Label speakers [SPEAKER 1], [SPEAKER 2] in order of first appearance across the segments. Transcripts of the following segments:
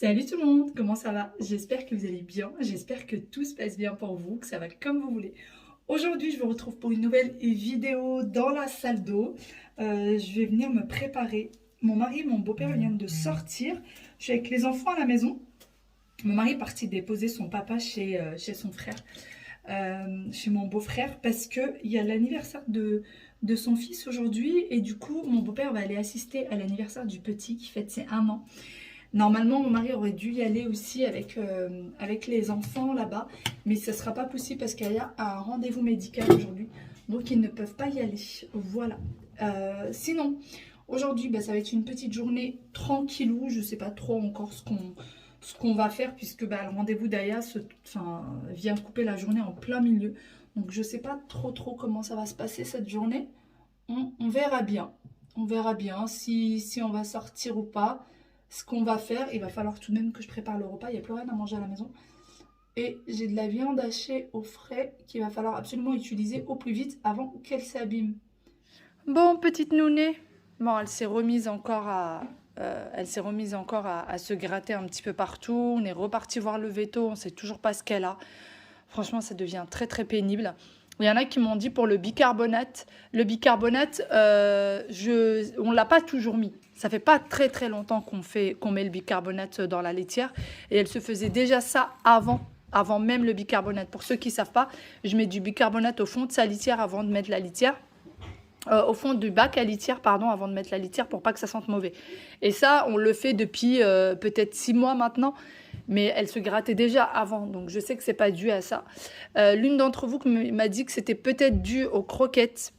[SPEAKER 1] Salut tout le monde, comment ça va? J'espère que vous allez bien, j'espère que tout se passe bien pour vous, que ça va comme vous voulez. Aujourd'hui, je vous retrouve pour une nouvelle vidéo dans la salle d'eau. Je vais venir me préparer. Mon mari et mon beau-père viennent de sortir. Je suis avec les enfants à la maison. Mon mari est parti déposer son papa chez son frère, chez mon beau-frère, parce qu'il y a l'anniversaire de son fils aujourd'hui. Et du coup, mon beau-père va aller assister à l'anniversaire du petit qui fête ses 1 an. Normalement, mon mari aurait dû y aller aussi avec les enfants là-bas, mais ce ne sera pas possible parce qu'il y a un rendez-vous médical aujourd'hui, donc ils ne peuvent pas y aller. Voilà. Sinon, aujourd'hui, ça va être une petite journée tranquillou. Je ne sais pas trop encore ce qu'on va faire puisque le rendez-vous d'Aya vient couper la journée en plein milieu. Donc, je ne sais pas trop comment ça va se passer cette journée. On verra bien. On verra bien si on va sortir ou pas. Ce qu'on va faire, il va falloir tout de même que je prépare le repas. Il n'y a plus rien à manger à la maison. Et j'ai de la viande hachée au frais qu'il va falloir absolument utiliser au plus vite avant qu'elle s'abîme. Bon, petite Nounée. Bon, elle s'est remise encore à se gratter un petit peu partout. On est reparti voir le veto. On ne sait toujours pas ce qu'elle a. Franchement, ça devient très pénible. Il y en a qui m'ont dit pour le bicarbonate. Le bicarbonate, on ne l'a pas toujours mis. Ça fait pas très longtemps qu'on met le bicarbonate dans la laitière. Et elle se faisait déjà ça avant même le bicarbonate. Pour ceux qui ne savent pas, je mets du bicarbonate au fond de sa litière avant de mettre la litière. Au fond du bac à litière, pardon, avant de mettre la litière pour pas que ça sente mauvais. Et ça, on le fait depuis peut-être 6 mois maintenant. Mais elle se grattait déjà avant, donc je sais que c'est pas dû à ça. L'une d'entre vous m'a dit que c'était peut-être dû aux croquettes.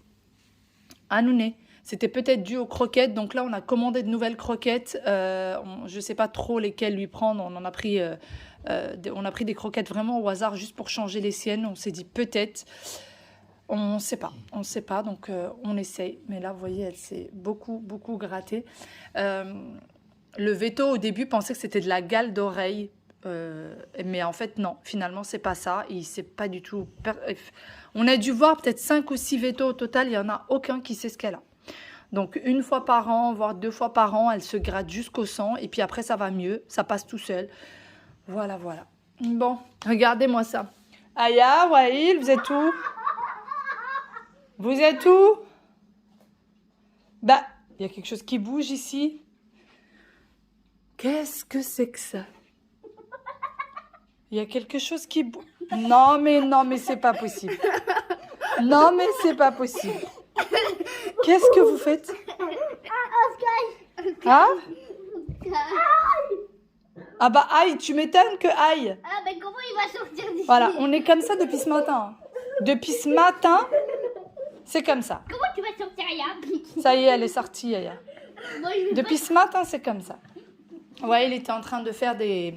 [SPEAKER 1] À Nouné. C'était peut-être dû aux croquettes. Donc là, on a commandé de nouvelles croquettes. Je ne sais pas trop lesquelles lui prendre. On a pris des croquettes vraiment au hasard juste pour changer les siennes. On s'est dit peut-être. On ne sait pas. On ne sait pas. Donc on essaye. Mais là, vous voyez, elle s'est beaucoup grattée. Le veto, au début, pensait que c'était de la gale d'oreille. Mais en fait, non. Finalement, c'est pas ça. Il sait pas du tout. On a dû voir peut-être 5 ou 6 vétos au total. Il n'y en a aucun qui sait ce qu'elle a. Donc, 1 fois par an, voire 2 fois par an, elle se gratte jusqu'au sang. Et puis après, ça va mieux. Ça passe tout seul. Voilà. Bon, regardez-moi ça. Aya, Waïl, vous êtes où? Vous êtes où? Il y a quelque chose qui bouge ici. Qu'est-ce que c'est que ça? Il y a quelque chose qui bouge. Non, mais c'est pas possible. Non, mais c'est pas possible. Qu'est-ce que vous faites? Hein? Aïe, tu m'étonnes que aïe.
[SPEAKER 2] Mais comment il va sortir d'ici?
[SPEAKER 1] Voilà, on est comme ça depuis ce matin. Depuis ce matin, c'est comme ça.
[SPEAKER 2] Comment tu vas sortir, Aya?
[SPEAKER 1] Ça y est, elle est sortie, Aya. Depuis
[SPEAKER 2] pas...
[SPEAKER 1] ce matin, c'est comme ça. Ouais, il était en train de faire des...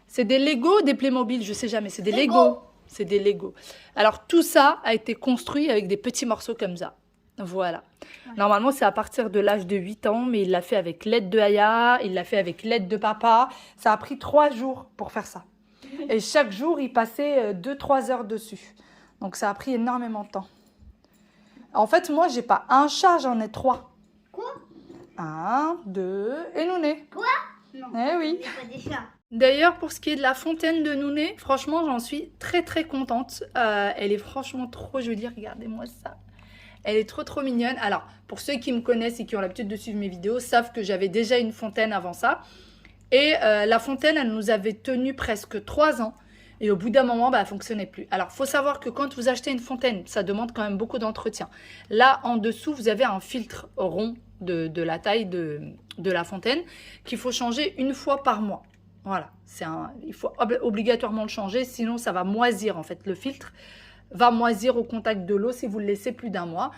[SPEAKER 1] C'est des Lego, des Playmobil, je sais jamais. C'est des Lego. C'est des Lego. Alors, tout ça a été construit avec des petits morceaux comme ça. Voilà. Ouais. Normalement, c'est à partir de l'âge de 8 ans, mais il l'a fait avec l'aide de Aya, il l'a fait avec l'aide de papa. Ça a pris 3 jours pour faire ça. Et chaque jour, il passait 2-3 heures dessus. Donc, ça a pris énormément de temps. En fait, moi, j'ai pas un chat, j'en ai 3.
[SPEAKER 2] Quoi?
[SPEAKER 1] 1, 2 et Nouné.
[SPEAKER 2] Quoi? Non.
[SPEAKER 1] Eh oui.
[SPEAKER 2] Il n'y a pas des chats.
[SPEAKER 1] D'ailleurs, pour ce qui est de la fontaine de Nouné, franchement, j'en suis très contente. Elle est franchement trop jolie, regardez-moi ça. Elle est trop mignonne. Alors, pour ceux qui me connaissent et qui ont l'habitude de suivre mes vidéos, savent que j'avais déjà une fontaine avant ça. Et la fontaine, elle nous avait tenu presque 3 ans. Et au bout d'un moment, elle ne fonctionnait plus. Alors, il faut savoir que quand vous achetez une fontaine, ça demande quand même beaucoup d'entretien. Là, en dessous, vous avez un filtre rond de la taille de la fontaine qu'il faut changer 1 fois par mois. Voilà, il faut obligatoirement le changer, sinon ça va moisir en fait. Le filtre va moisir au contact de l'eau si vous le laissez plus d'1 mois.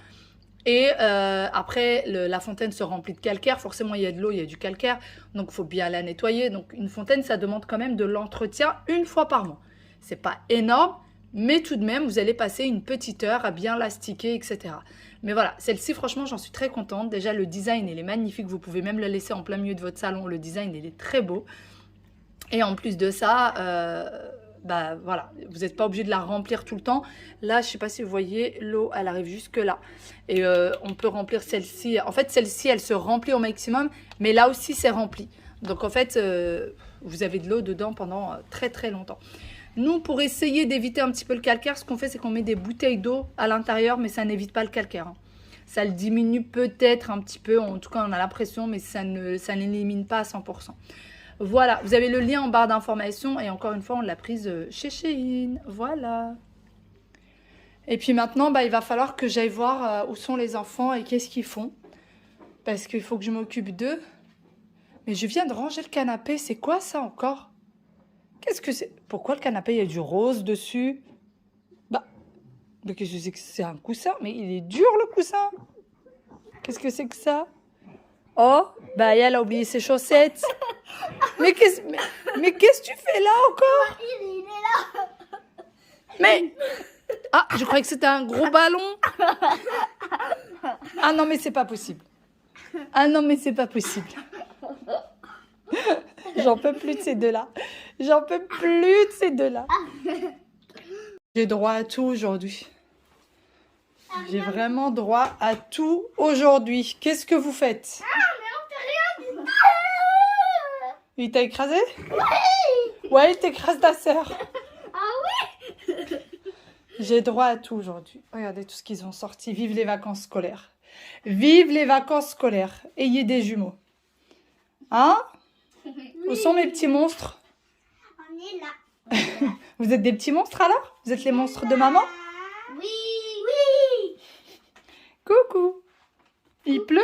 [SPEAKER 1] Et après, la fontaine se remplit de calcaire. Forcément, il y a de l'eau, il y a du calcaire. Donc, il faut bien la nettoyer. Donc, une fontaine, ça demande quand même de l'entretien 1 fois par mois. C'est pas énorme, mais tout de même, vous allez passer une petite heure à bien l'astiquer, etc. Mais voilà, celle-ci, franchement, j'en suis très contente. Déjà, le design, il est magnifique. Vous pouvez même le laisser en plein milieu de votre salon. Le design, il est très beau. Et en plus de ça, voilà, vous n'êtes pas obligé de la remplir tout le temps. Là, je ne sais pas si vous voyez, l'eau, elle arrive jusque là. Et on peut remplir celle-ci. En fait, celle-ci, elle se remplit au maximum, mais là aussi, c'est rempli. Donc en fait, vous avez de l'eau dedans pendant très très longtemps. Nous, pour essayer d'éviter un petit peu le calcaire, ce qu'on fait, c'est qu'on met des bouteilles d'eau à l'intérieur, mais ça n'évite pas le calcaire, hein. Ça le diminue peut-être un petit peu, en tout cas on a l'impression, mais ça n'élimine pas à 100%. Voilà, vous avez le lien en barre d'information et encore une fois, on l'a prise chez Shein. Voilà. Et puis maintenant, il va falloir que j'aille voir où sont les enfants et qu'est-ce qu'ils font. Parce qu'il faut que je m'occupe d'eux. Mais je viens de ranger le canapé, c'est quoi ça encore? Qu'est-ce que c'est? Pourquoi le canapé, il y a du rose dessus? Mais qu'est-ce que c'est que c'est un coussin? Mais il est dur le coussin. Qu'est-ce que c'est que ça? Oh, elle a oublié ses chaussettes. Mais qu'est-ce que tu fais là encore?
[SPEAKER 2] Il est là.
[SPEAKER 1] Mais ah, je croyais que c'était un gros ballon. Ah non, mais c'est pas possible. Ah non, mais c'est pas possible. J'en peux plus de ces deux-là. J'en peux plus de ces deux-là. J'ai droit à tout aujourd'hui. J'ai vraiment droit à tout aujourd'hui. Qu'est-ce que vous faites?
[SPEAKER 2] Ah, mais on fait rien du tout.
[SPEAKER 1] Il t'a écrasé? Oui. Ouais, il t'écrase ta sœur.
[SPEAKER 2] Ah oui.
[SPEAKER 1] J'ai droit à tout aujourd'hui. Regardez tout ce qu'ils ont sorti. Vive les vacances scolaires. Vive les vacances scolaires. Ayez des jumeaux. Hein? Où sont mes petits monstres?
[SPEAKER 2] On est là.
[SPEAKER 1] Vous êtes des petits monstres alors? Vous êtes les monstres de maman?
[SPEAKER 2] Oui, oui.
[SPEAKER 1] Coucou. Il pleut?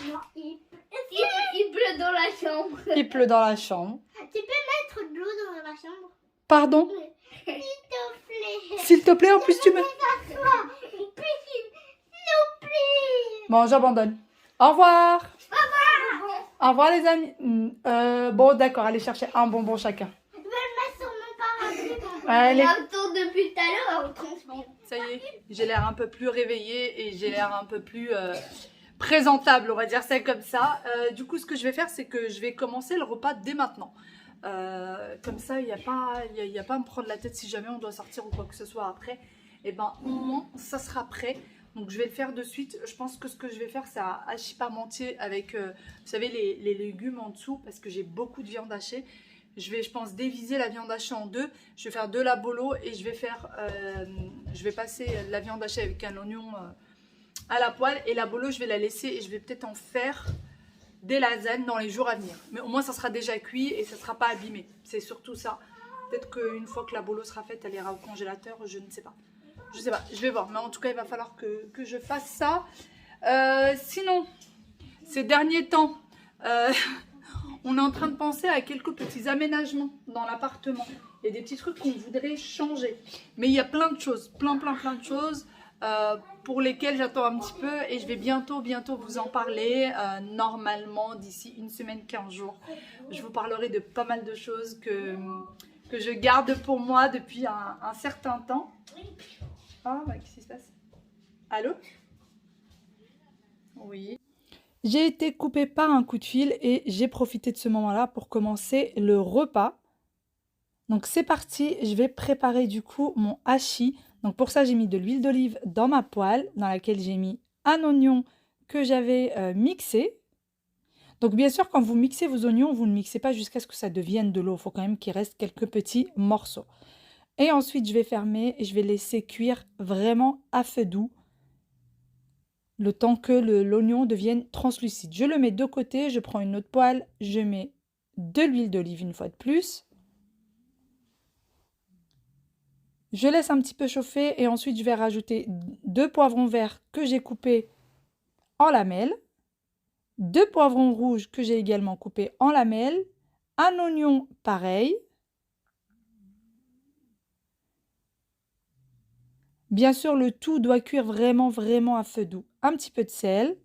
[SPEAKER 2] Non, il pleut dans la chambre.
[SPEAKER 1] Il pleut dans la chambre.
[SPEAKER 2] Tu peux mettre de l'eau dans la chambre?
[SPEAKER 1] Pardon?
[SPEAKER 2] S'il te plaît.
[SPEAKER 1] S'il te plaît, en plus tu me...
[SPEAKER 2] S'assois. S'il te plaît.
[SPEAKER 1] Bon, j'abandonne. Au revoir.
[SPEAKER 2] Papa.
[SPEAKER 1] Au revoir les amis. Bon, d'accord, allez chercher un bonbon chacun.
[SPEAKER 2] Je vais le mettre sur mon parapluie.
[SPEAKER 1] Allez.
[SPEAKER 2] On attend depuis tout à l'heure. On transmet.
[SPEAKER 1] Ça y est, j'ai l'air un peu plus réveillée et j'ai l'air un peu plus présentable, on va dire ça comme ça. Du coup, ce que je vais faire, c'est que je vais commencer le repas dès maintenant. Comme ça, il n'y a pas à me prendre la tête si jamais on doit sortir ou quoi que ce soit après. Et ben, au moins, ça sera prêt. Donc, je vais le faire de suite. Je pense que ce que je vais faire, c'est un hachis parmentier avec, vous savez, les légumes en dessous parce que j'ai beaucoup de viande hachée. Je vais, je pense, diviser la viande hachée en deux. Je vais faire de la bolo et je vais passer la viande hachée avec un oignon à la poêle. Et la bolo, je vais la laisser et je vais peut-être en faire des lasagnes dans les jours à venir. Mais au moins, ça sera déjà cuit et ça ne sera pas abîmé. C'est surtout ça. Peut-être qu'une fois que la bolo sera faite, elle ira au congélateur. Je ne sais pas. Je sais pas. Je vais voir. Mais en tout cas, il va falloir que je fasse ça. Sinon, ces derniers temps... on est en train de penser à quelques petits aménagements dans l'appartement. Il y a des petits trucs qu'on voudrait changer. Mais il y a plein de choses, plein de choses pour lesquelles j'attends un petit peu. Et je vais bientôt vous en parler. Normalement, d'ici une semaine, 15 jours. Je vous parlerai de pas mal de choses que je garde pour moi depuis un certain temps. Ah, qu'est-ce qui se passe? Allô? Oui. J'ai été coupée par un coup de fil et j'ai profité de ce moment-là pour commencer le repas. Donc c'est parti, je vais préparer du coup mon hachis. Donc pour ça, j'ai mis de l'huile d'olive dans ma poêle dans laquelle j'ai mis un oignon que j'avais mixé. Donc bien sûr, quand vous mixez vos oignons, vous ne mixez pas jusqu'à ce que ça devienne de l'eau. Il faut quand même qu'il reste quelques petits morceaux. Et ensuite, je vais fermer et je vais laisser cuire vraiment à feu doux. Le temps que l'oignon devienne translucide. Je le mets de côté, je prends une autre poêle, je mets de l'huile d'olive une fois de plus. Je laisse un petit peu chauffer et ensuite je vais rajouter 2 poivrons verts que j'ai coupés en lamelles, 2 poivrons rouges que j'ai également coupés en lamelles, un oignon pareil. Bien sûr, le tout doit cuire vraiment à feu doux. Un petit peu de sel.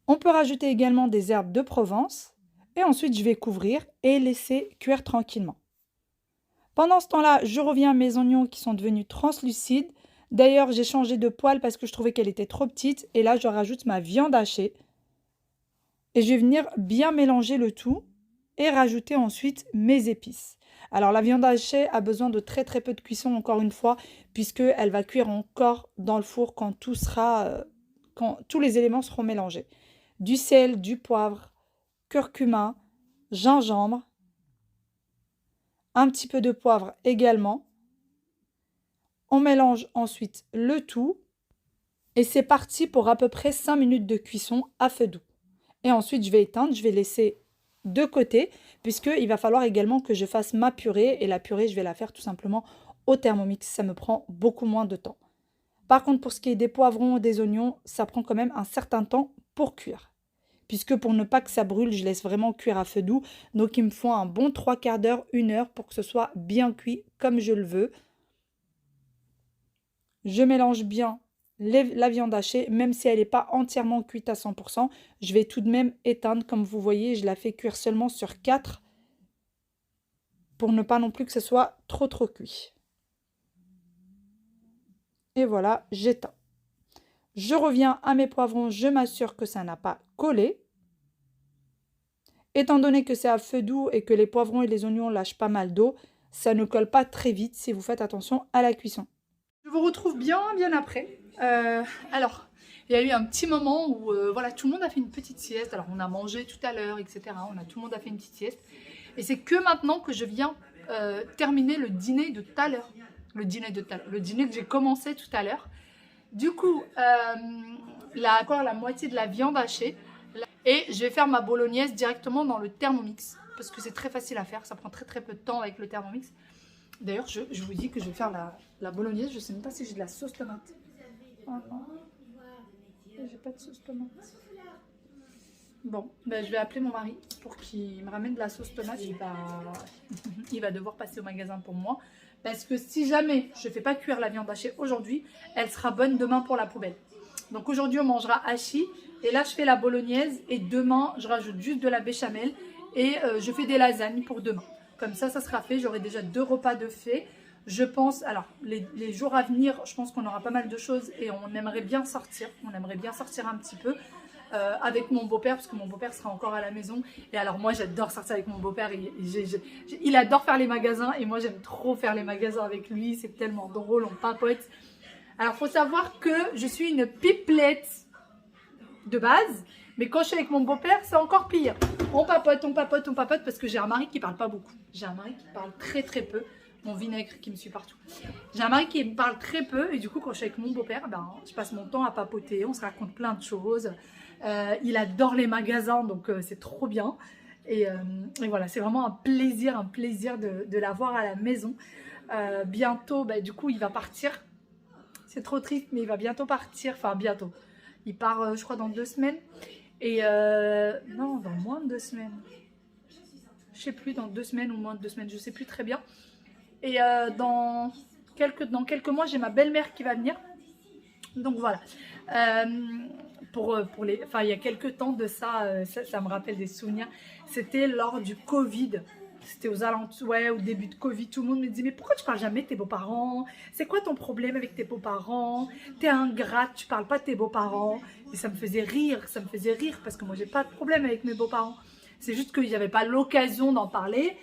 [SPEAKER 1] On peut rajouter également des herbes de Provence. Et ensuite, je vais couvrir et laisser cuire tranquillement. Pendant ce temps-là, je reviens à mes oignons qui sont devenus translucides. D'ailleurs, j'ai changé de poêle parce que je trouvais qu'elle était trop petite. Et là, je rajoute ma viande hachée. Et je vais venir bien mélanger le tout et rajouter ensuite mes épices. Alors, la viande hachée a besoin de très peu de cuisson, encore une fois, puisqu'elle va cuire encore dans le four quand quand tous les éléments seront mélangés. Du sel, du poivre, curcuma, gingembre, un petit peu de poivre également. On mélange ensuite le tout et c'est parti pour à peu près 5 minutes de cuisson à feu doux. Et ensuite, je vais éteindre, je vais laisser de côté puisqu'il va falloir également que je fasse ma purée et la purée, je vais la faire tout simplement au Thermomix. Ça me prend beaucoup moins de temps. Par contre, pour ce qui est des poivrons, des oignons, ça prend quand même un certain temps pour cuire. Puisque pour ne pas que ça brûle, je laisse vraiment cuire à feu doux. Donc, il me faut un bon 3/4 d'heure, 1 heure pour que ce soit bien cuit comme je le veux. Je mélange bien la viande hachée, même si elle n'est pas entièrement cuite à 100%. Je vais tout de même éteindre. Comme vous voyez, je la fais cuire seulement sur 4 pour ne pas non plus que ce soit trop cuit. Et voilà, j'éteins. Je reviens à mes poivrons, je m'assure que ça n'a pas collé. Étant donné que c'est à feu doux et que les poivrons et les oignons lâchent pas mal d'eau, ça ne colle pas très vite si vous faites attention à la cuisson. Je vous retrouve bien après. Alors, il y a eu un petit moment où voilà, tout le monde a fait une petite sieste. Alors, on a mangé tout à l'heure, etc. Tout le monde a fait une petite sieste. Et c'est que maintenant que je viens terminer le dîner de tout à l'heure. Le dîner que j'ai commencé tout à l'heure. Du coup, encore la moitié de la viande hachée. Et je vais faire ma bolognaise directement dans le Thermomix. Parce que c'est très facile à faire. Ça prend très peu de temps avec le Thermomix. D'ailleurs, je vous dis que je vais faire la bolognaise. Je ne sais même pas si j'ai de la sauce tomate. Oh non. J'ai pas de sauce tomate. Bon, ben, je vais appeler mon mari pour qu'il me ramène de la sauce tomate. Il va devoir passer au magasin pour moi. Parce que si jamais je ne fais pas cuire la viande hachée aujourd'hui, elle sera bonne demain pour la poubelle. Donc aujourd'hui, on mangera hachis. Et là, je fais la bolognaise. Et demain, je rajoute juste de la béchamel. Et je fais des lasagnes pour demain. Comme ça sera fait. J'aurai déjà 2 repas de fait. Je pense, alors les jours à venir, je pense qu'on aura pas mal de choses. Et on aimerait bien sortir. On aimerait bien sortir un petit peu. Avec mon beau-père, parce que mon beau-père sera encore à la maison. Et alors moi, j'adore sortir avec mon beau-père. Il adore faire les magasins. Et moi, j'aime trop faire les magasins avec lui. C'est tellement drôle, on papote. Alors, il faut savoir que je suis une pipelette de base. Mais quand je suis avec mon beau-père, c'est encore pire. On papote, parce que j'ai un mari qui parle pas beaucoup. J'ai un mari qui parle très peu. Mon vinaigre qui me suit partout. J'ai un mari qui me parle très peu. Et du coup, quand je suis avec mon beau-père, ben, je passe mon temps à papoter. On se raconte plein de choses. Il adore les magasins, donc c'est trop bien. Et voilà, c'est vraiment un plaisir de l'avoir à la maison. Bientôt, bah, du coup, il va partir. C'est trop triste, mais il va bientôt partir. Enfin, bientôt. Il part, je crois, dans 2 semaines. Et non, dans moins de 2 semaines. Je sais plus, dans 2 semaines ou moins de 2 semaines, je sais plus très bien. Et dans quelques mois, j'ai ma belle-mère qui va venir. Donc voilà. Il y a quelques temps de ça, ça me rappelle des souvenirs. C'était lors du Covid. C'était aux alentours, ouais, au début de Covid. Tout le monde me disait, mais pourquoi tu parles jamais de tes beaux-parents? C'est quoi ton problème avec tes beaux-parents? T'es ingrate, tu parles pas de tes beaux-parents. Et ça me faisait rire parce que moi, j'ai pas de problème avec mes beaux-parents. C'est juste qu'il n'y avait pas l'occasion d'en parler.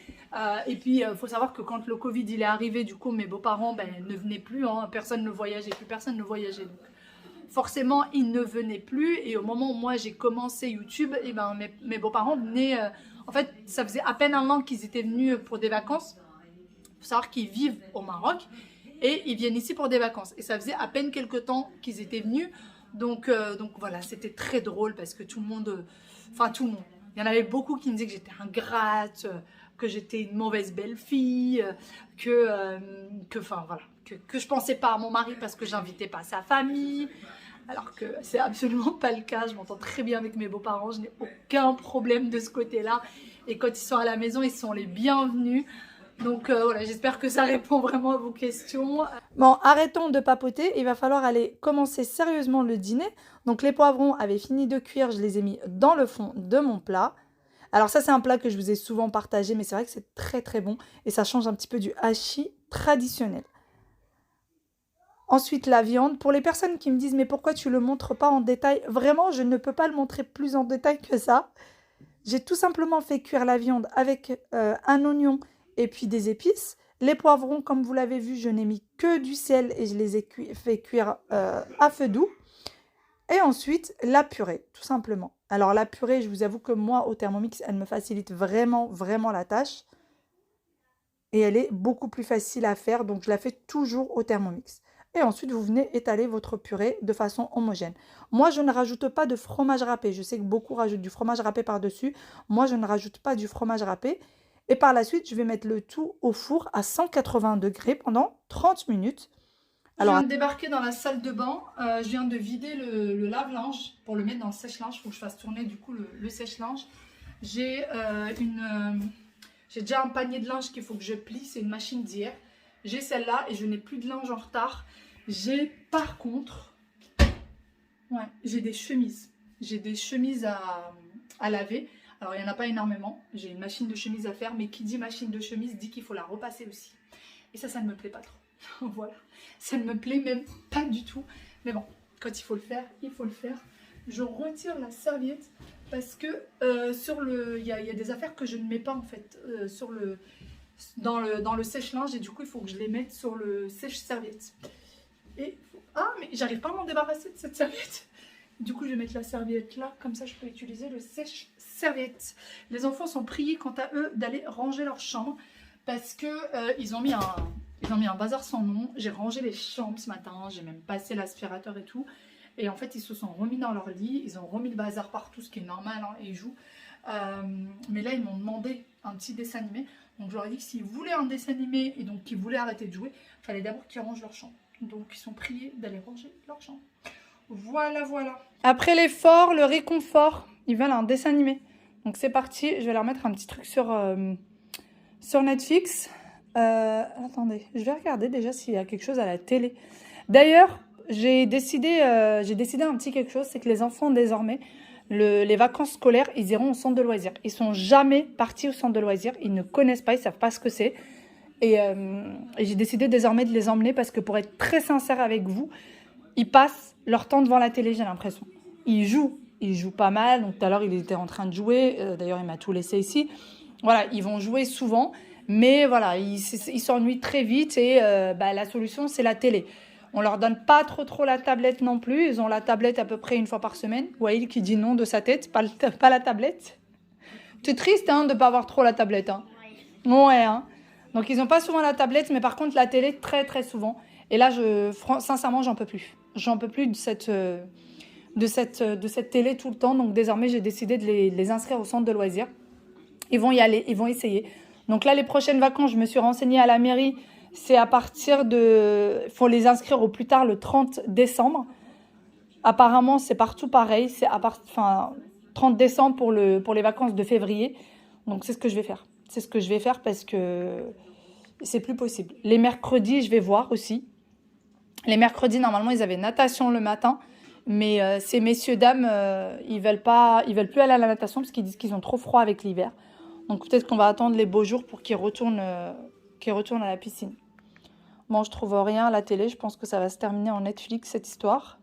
[SPEAKER 1] Et puis, il faut savoir que quand le Covid il est arrivé, du coup, mes beaux-parents ne venaient plus. Hein, personne ne voyageait, plus personne ne voyageait. Donc, forcément, ils ne venaient plus. Et au moment où moi, j'ai commencé YouTube, et ben, mes beaux-parents venaient... en fait, ça faisait à peine 1 an qu'ils étaient venus pour des vacances. Il faut savoir qu'ils vivent au Maroc. Et ils viennent ici pour des vacances. Et ça faisait à peine quelques temps qu'ils étaient venus. Donc voilà, c'était très drôle parce que tout le monde... Enfin, tout le monde. Il y en avait beaucoup qui me disaient que j'étais ingrate, que j'étais une mauvaise belle-fille, que je pensais pas à mon mari parce que j'invitais pas sa famille. Alors que c'est absolument pas le cas. Je m'entends très bien avec mes beaux-parents. Je n'ai aucun problème de ce côté-là. Et quand ils sont à la maison, ils sont les bienvenus. Donc voilà, j'espère que ça répond vraiment à vos questions. Bon, arrêtons de papoter. Il va falloir aller commencer sérieusement le dîner. Donc les poivrons avaient fini de cuire. Je les ai mis dans le fond de mon plat. Alors ça, c'est un plat que je vous ai souvent partagé. Mais c'est vrai que c'est très bon. Et ça change un petit peu du hachis traditionnel. Ensuite, la viande. Pour les personnes qui me disent « Mais pourquoi tu ne le montres pas en détail ?» Vraiment, je ne peux pas le montrer plus en détail que ça. J'ai tout simplement fait cuire la viande avec un oignon et puis des épices. Les poivrons, comme vous l'avez vu, je n'ai mis que du sel et je les ai fait cuire à feu doux. Et ensuite, la purée, tout simplement. Alors la purée, je vous avoue que moi, au Thermomix, elle me facilite vraiment, vraiment la tâche. Et elle est beaucoup plus facile à faire, donc je la fais toujours au Thermomix. Et ensuite, vous venez étaler votre purée de façon homogène. Moi, je ne rajoute pas de fromage râpé. Je sais que beaucoup rajoutent du fromage râpé par-dessus. Moi, je ne rajoute pas du fromage râpé. Et par la suite, je vais mettre le tout au four à 180 degrés pendant 30 minutes. Alors, je viens de débarquer dans la salle de bain. Je viens de vider le lave-linge pour le mettre dans le sèche-linge. Il faut que je fasse tourner du coup le sèche-linge. J'ai déjà un panier de linge qu'il faut que je plie. C'est une machine d'hier. J'ai celle-là et je n'ai plus de linge en retard. J'ai par contre, j'ai des chemises. J'ai des chemises à laver. Alors, il n'y en a pas énormément. J'ai une machine de chemise à faire. Mais qui dit machine de chemise dit qu'il faut la repasser aussi. Et ça ne me plaît pas trop. Voilà. Ça ne me plaît même pas du tout. Mais bon, quand il faut le faire, il faut le faire. Je retire la serviette parce que il y a des affaires que je ne mets pas en fait dans le sèche-linge. Et du coup, il faut que je les mette sur le sèche-serviette. Ah, mais j'arrive pas à m'en débarrasser de cette serviette. Du coup, je vais mettre la serviette là. Comme ça, je peux utiliser le sèche-serviette. Les enfants sont priés quant à eux d'aller ranger leur chambre parce que ils ont mis un bazar sans nom. J'ai rangé les chambres ce matin. J'ai même passé l'aspirateur et tout. Et en fait, ils se sont remis dans leur lit. Ils ont remis le bazar partout, ce qui est normal. Hein, et ils jouent. Mais là, ils m'ont demandé un petit dessin animé. Donc, je leur ai dit que s'ils voulaient un dessin animé et donc qu'ils voulaient arrêter de jouer, il fallait d'abord qu'ils rangent leur chambre. Donc, ils sont priés d'aller ranger leur chambre. Voilà, voilà. Après l'effort, le réconfort, ils veulent un dessin animé. Donc, c'est parti. Je vais leur mettre un petit truc sur Netflix. Attendez, je vais regarder déjà s'il y a quelque chose à la télé. D'ailleurs, j'ai décidé un petit quelque chose, c'est que les enfants désormais, les vacances scolaires, ils iront au centre de loisirs. Ils sont jamais partis au centre de loisirs, ils ne connaissent pas, ils savent pas ce que c'est. Et j'ai décidé désormais de les emmener parce que pour être très sincère avec vous, ils passent leur temps devant la télé, j'ai l'impression. Ils jouent pas mal. Donc tout à l'heure, il était en train de jouer. D'ailleurs, il m'a tout laissé ici. Voilà, ils vont jouer souvent. Mais voilà, ils s'ennuient très vite et la solution, c'est la télé. On leur donne pas trop la tablette non plus. Ils ont la tablette à peu près une fois par semaine. Waïl qui dit non de sa tête, pas la tablette. C'est triste de ne pas avoir trop la tablette. Hein. Ouais, hein. Donc, ils n'ont pas souvent la tablette, mais par contre, la télé, très, très souvent. Et là, sincèrement, j'en peux plus. J'en peux plus de cette télé tout le temps. Donc, désormais, j'ai décidé de les inscrire au centre de loisirs. Ils vont y aller, ils vont essayer. Donc là, les prochaines vacances, je me suis renseignée à la mairie. C'est à partir de... Il faut les inscrire au plus tard le 30 décembre. Apparemment, c'est partout pareil. C'est 30 décembre pour les vacances de février. Donc, c'est ce que je vais faire. C'est ce que je vais faire parce que c'est plus possible. Les mercredis, je vais voir aussi. Les mercredis, normalement, ils avaient natation le matin. Mais ces messieurs-dames, ils veulent plus aller à la natation parce qu'ils disent qu'ils ont trop froid avec l'hiver. Donc peut-être qu'on va attendre les beaux jours pour qu'ils retournent à la piscine. Bon, je trouve rien à la télé. Je pense que ça va se terminer en Netflix, cette histoire.